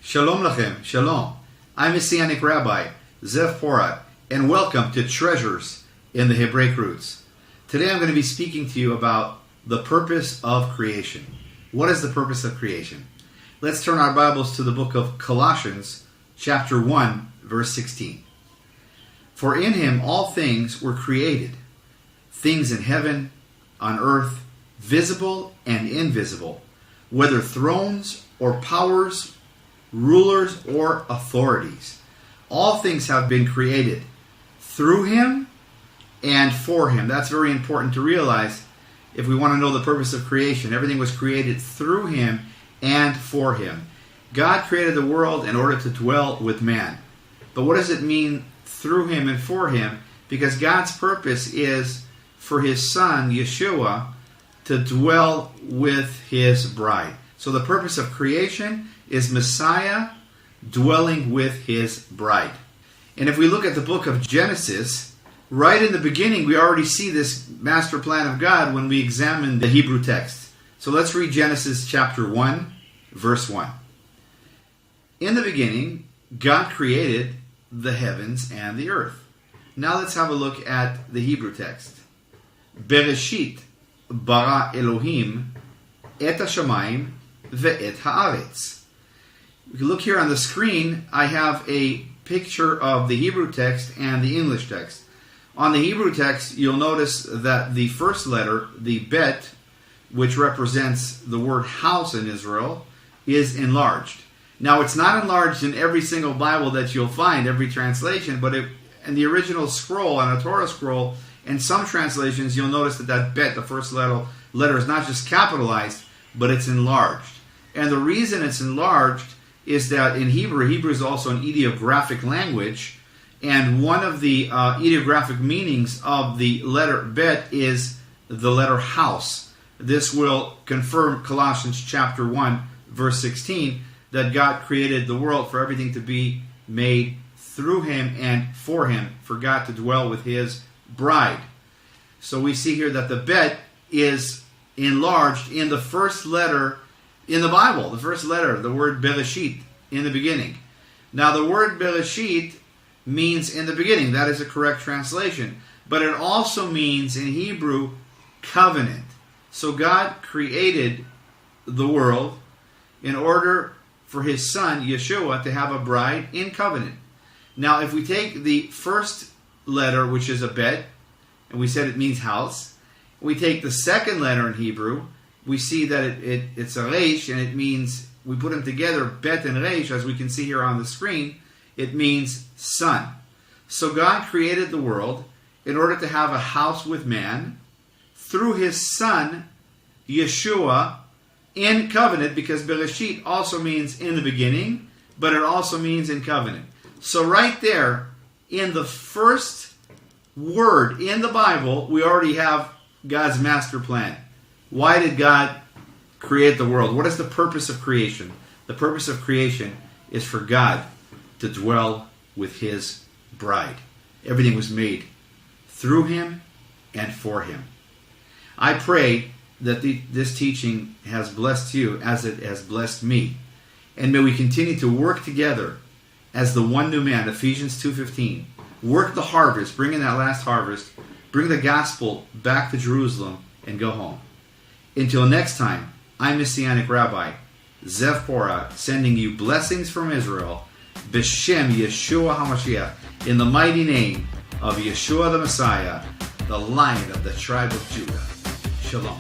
Shalom Lachem, Shalom. I'm Messianic Rabbi, Zev Porat, and welcome to Treasures in the Hebraic Roots. Today I'm going to be speaking to you about the purpose of creation. What is the purpose of creation? Let's turn our Bibles to the book of Colossians, chapter 1, verse 16. For in him all things were created, things in heaven, on earth, visible and invisible, whether thrones or powers, rulers or authorities. All things have been created through him and for him. That's very important to realize if we want to know the purpose of creation. Everything was created through him and for him. God created the world in order to dwell with man. But what does it mean through him and for him? Because God's purpose is for his son, Yeshua, to dwell with his bride. So the purpose of creation is Messiah dwelling with his bride. And if we look at the book of Genesis, right in the beginning we already see this master plan of God when we examine the Hebrew text. So let's read Genesis chapter 1, verse 1. In the beginning, God created the heavens and the earth. Now let's have a look at the Hebrew text. Bereshit bara Elohim et hashamayim ve'et haaretz. If you look here on the screen, I have a picture of the Hebrew text and the English text. On the Hebrew text, you'll notice that the first letter, the bet, which represents the word house in Israel, is enlarged. Now, it's not enlarged in every single Bible that you'll find, every translation, but in the original scroll, on a Torah scroll, in some translations, you'll notice that bet, the first letter is not just capitalized, but it's enlarged. And the reason it's enlarged is that in Hebrew is also an ideographic language, and one of the ideographic meanings of the letter bet is the letter house. This will confirm Colossians chapter 1, verse 16, that God created the world for everything to be made through him and for him, for God to dwell with his bride. So we see here that the bet is enlarged in the first letter in the Bible, the first letter, the word Bereshit, in the beginning. Now the word Bereshit means in the beginning. That is a correct translation. But it also means in Hebrew, covenant. So God created the world in order for his son, Yeshua, to have a bride in covenant. Now if we take the first letter, which is a bet, and we said it means house, we take the second letter in Hebrew, we see that it's a resh, and it means, we put them together, bet and resh, as we can see here on the screen, it means son. So God created the world in order to have a house with man through his son, Yeshua, in covenant, because Bereshit also means in the beginning, but it also means in covenant. So right there, in the first word in the Bible, we already have God's master plan. Why did God create the world? What is the purpose of creation? The purpose of creation is for God to dwell with his bride. Everything was made through him and for him. I pray that this teaching has blessed you as it has blessed me. And may we continue to work together as the one new man, Ephesians 2:15. Work the harvest, bring in that last harvest, bring the gospel back to Jerusalem, and go home. Until next time, I'm Messianic Rabbi, Zev Porat, sending you blessings from Israel, B'Shem Yeshua HaMashiach, in the mighty name of Yeshua the Messiah, the Lion of the tribe of Judah. Shalom.